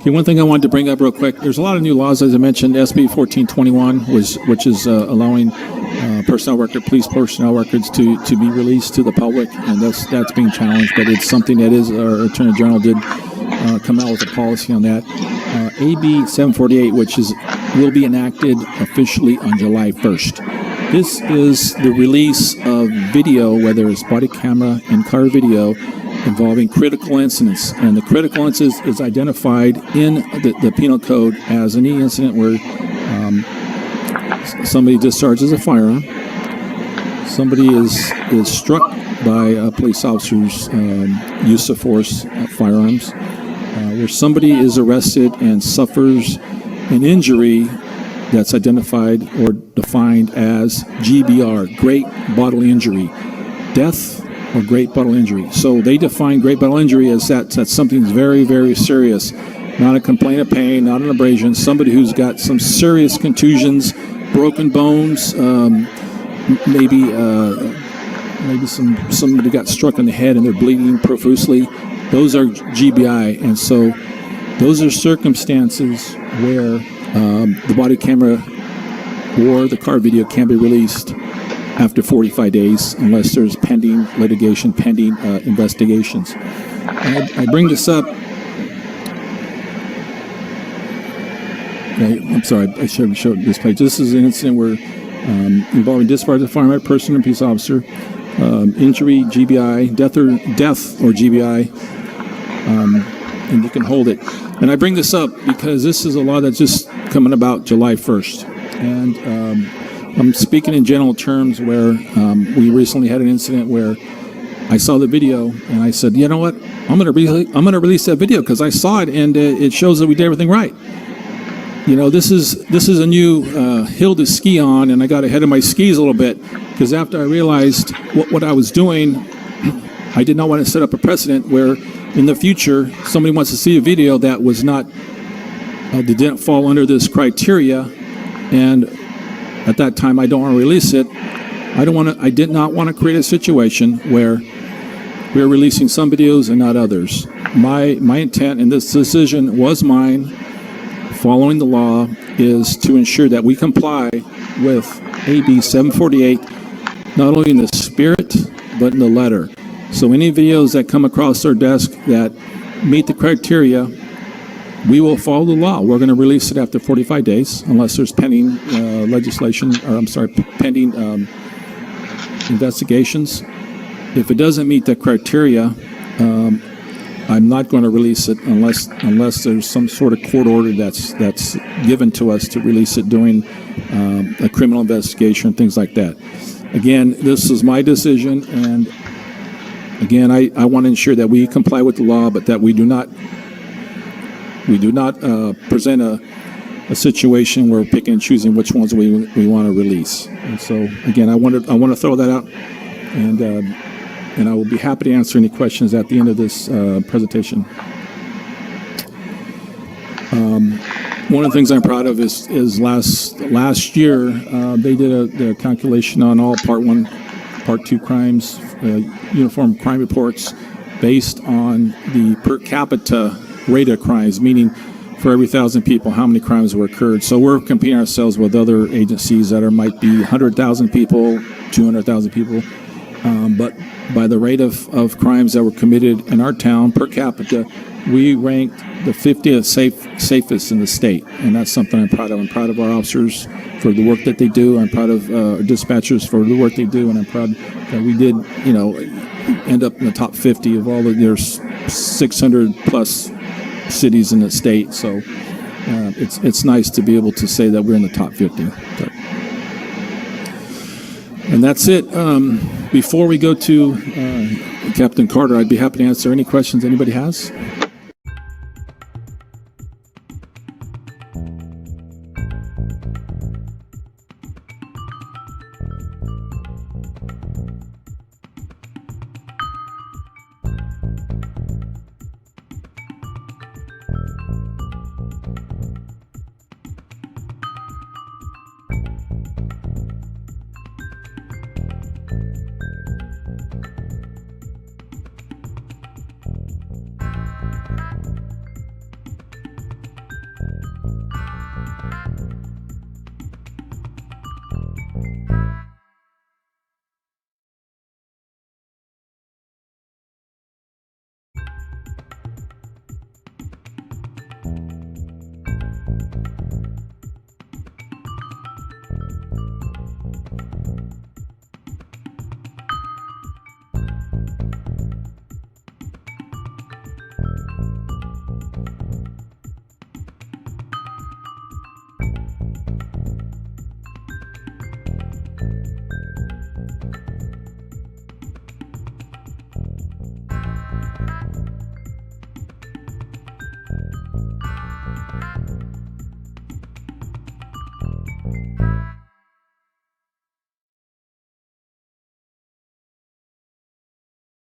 Okay, one thing I wanted to bring up real quick, there's a lot of new laws, as I mentioned. SB 1421, which is allowing personnel record, police personnel records to be released to the public, and that's being challenged, but it's something that is, our Attorney General did come out with a policy on that. AB 748, which will be enacted officially on July 1st. This is the release of video, whether it's body camera and car video, involving critical incidents. And the critical incident is identified in the penal code as any incident where somebody discharges a firearm, somebody is struck by a police officer's use of force firearms, where somebody is arrested and suffers an injury that's identified or defined as GBR, great bodily injury, death or great bodily injury. So they define great bodily injury as that's something very, very serious, not a complaint of pain, not an abrasion, somebody who's got some serious contusions, broken bones, maybe somebody got struck on the head and they're bleeding profusely. Those are GBI, and so those are circumstances where the body camera or the car video can be released after 45 days unless there's pending litigation, pending investigations. And I bring this up. I'm sorry, I should have showed this page. This is an incident where involving discharge of a firearm person and peace officer, injury, GBI, death or GBI, and you can hold it. And I bring this up because this is a law that's just coming about July 1st. And I'm speaking in general terms where we recently had an incident where I saw the video and I said, you know what, I'm going to release that video because I saw it and it shows that we did everything right. You know, this is a new hill to ski on, and I got ahead of my skis a little bit because after I realized what I was doing, I did not want to set up a precedent where in the future somebody wants to see a video that was not, that didn't fall under this criteria, and at that time I don't want to release it. I did not want to create a situation where we're releasing some videos and not others. My intent, and this decision was mine, following the law, is to ensure that we comply with AB 748, not only in the spirit, but in the letter. So any videos that come across our desk that meet the criteria, we will follow the law. We're going to release it after 45 days, unless there's pending pending investigations. If it doesn't meet the criteria, I'm not going to release it unless there's some sort of court order that's given to us to release it during a criminal investigation, things like that. Again, this is my decision, and again, I want to ensure that we comply with the law, but that we do not present a situation where we're picking and choosing which ones we want to release. And so again, I want to throw that out, and I will be happy to answer any questions at the end of this presentation. One of the things I'm proud of is last year they did a calculation on all Part 1, Part 2 crimes, uniform crime reports based on the per capita rate of crimes, meaning for every 1,000 people, how many crimes were occurred. So we're comparing ourselves with other agencies that might be 100,000 people, 200,000 people, but by the rate of crimes that were committed in our town per capita, we ranked the 50th safest in the state, and that's something I'm proud of. I'm proud of our officers for the work that they do. I'm proud of our dispatchers for the work they do, and I'm proud that we did, end up in the top 50 of all there's 600 plus cities in the state. So it's nice to be able to say that we're in the top 50. So. And that's it. Before we go to Captain Carter, I'd be happy to answer any questions anybody has.